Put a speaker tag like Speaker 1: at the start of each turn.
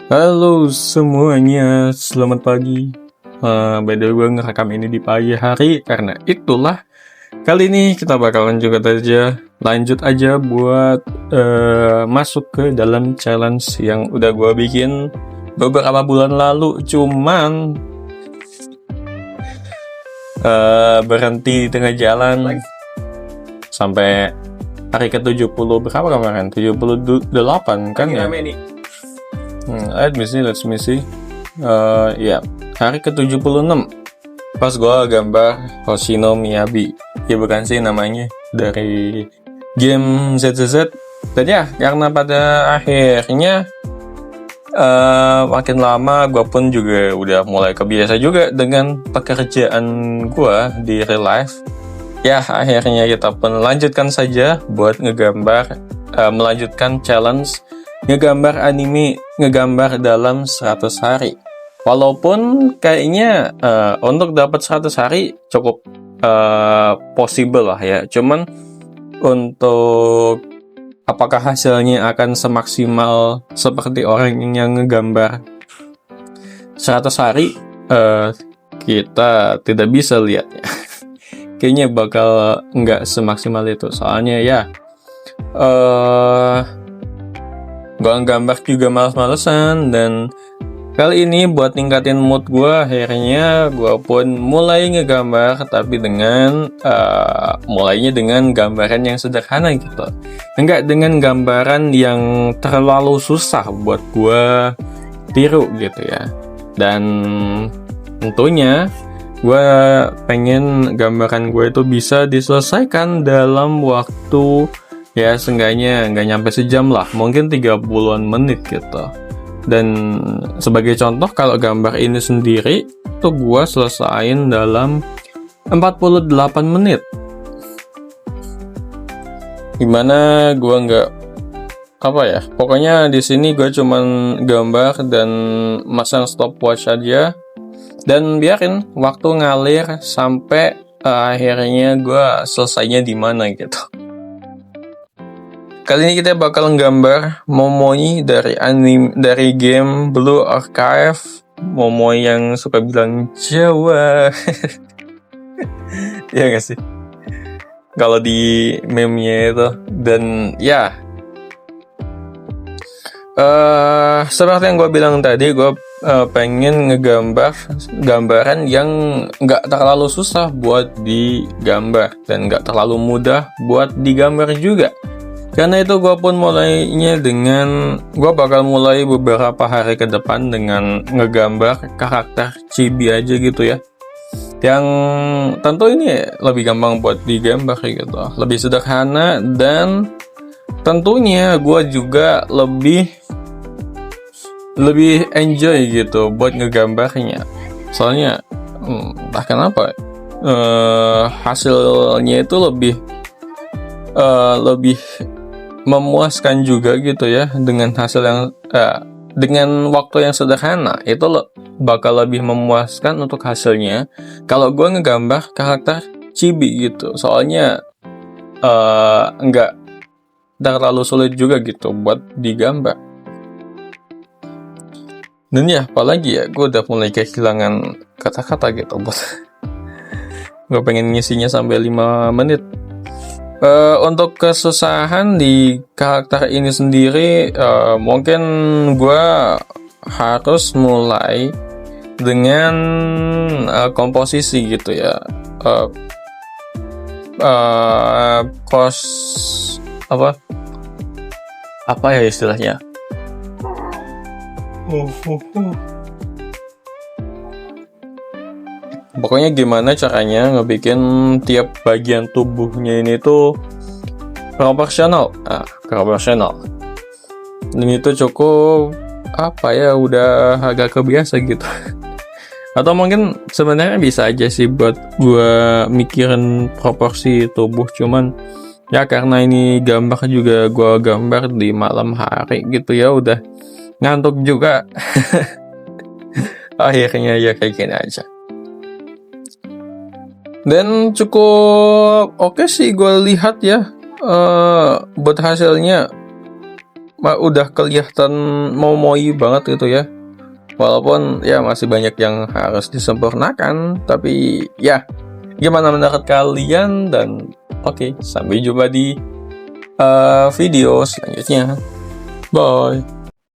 Speaker 1: Halo semuanya, selamat pagi. By the way, gue ngerekam ini di pagi hari karena itulah kali ini kita bakalan juga lanjut aja buat masuk ke dalam challenge yang udah gue bikin beberapa bulan lalu, cuman berhenti di tengah jalan sampai hari ke-70 berapa kemarin? 78 kan ya? Let me see. Ya, hari ke-76 pas gua gambar Hoshino Miyabi. Ya bukan sih namanya, dari game ZZZ. Dan ya, karena pada akhirnya makin lama gua pun juga udah mulai kebiasa juga dengan pekerjaan gua di real life. Ya, akhirnya kita pun lanjutkan saja buat melanjutkan challenge ngegambar anime, ngegambar dalam 100 hari. Walaupun kayaknya untuk dapat 100 hari cukup possible lah ya. Cuman untuk apakah hasilnya akan semaksimal seperti orang yang ngegambar 100 hari, kita tidak bisa lihatnya. Kayaknya bakal nggak semaksimal itu. Soalnya ya gue gambar juga males-malesan, dan kali ini buat ningkatin mood gue, akhirnya gue pun mulai ngegambar, tapi mulainya dengan gambaran yang sederhana gitu, enggak dengan gambaran yang terlalu susah buat gue tiru gitu ya. Dan tentunya gue pengen gambaran gue itu bisa diselesaikan dalam waktu ya seenggaknya nggak nyampe sejam lah, mungkin 30-an menit gitu. Dan sebagai contoh, kalau gambar ini sendiri tuh gue selesain dalam 48 menit. Gimana gue nggak pokoknya di sini gue cuman gambar dan masang stopwatch aja dan biarin waktu ngalir sampai akhirnya gue selesainya di mana gitu. Kali ini kita bakal nggambar Momoi dari game Blue Archive. Momoi yang suka bilang Jawa. Ya gak sih? Kalau di meme-nya itu. Dan ya, seperti yang gue bilang tadi, gue pengen ngegambar gambaran yang gak terlalu susah buat digambar dan gak terlalu mudah buat digambar juga. Karena itu gue pun gue bakal mulai beberapa hari ke depan dengan ngegambar karakter chibi aja gitu ya. Yang tentu ini lebih gampang buat digambar gitu, lebih sederhana, dan tentunya gue juga lebih enjoy gitu buat ngegambarnya. Soalnya entah kenapa hasilnya itu lebih memuaskan juga gitu ya, dengan hasil yang dengan waktu yang sederhana itu bakal lebih memuaskan untuk hasilnya kalau gue ngegambar karakter chibi gitu. Soalnya nggak terlalu sulit juga gitu buat digambar. Dan ya apalagi ya, gue udah mulai kehilangan kata-kata gitu buat gue pengen ngisinya sampai 5 menit. Untuk kesusahan di karakter ini sendiri, mungkin gue harus mulai dengan komposisi gitu ya. Apa ya istilahnya? Pokoknya gimana caranya ngebikin tiap bagian tubuhnya ini tuh proporsional. Dan itu cukup udah agak kebiasa gitu. Atau mungkin sebenarnya bisa aja sih buat gua mikirin proporsi tubuh, cuman ya karena ini gambar juga gua gambar di malam hari gitu ya, udah ngantuk juga. Akhirnya ya kayak gini aja. Dan cukup oke sih gue lihat ya buat hasilnya. udah kelihatan moi banget gitu ya. Walaupun ya masih banyak yang harus disempurnakan, tapi ya gimana menurut kalian? Dan oke, sampai jumpa di video selanjutnya. Bye.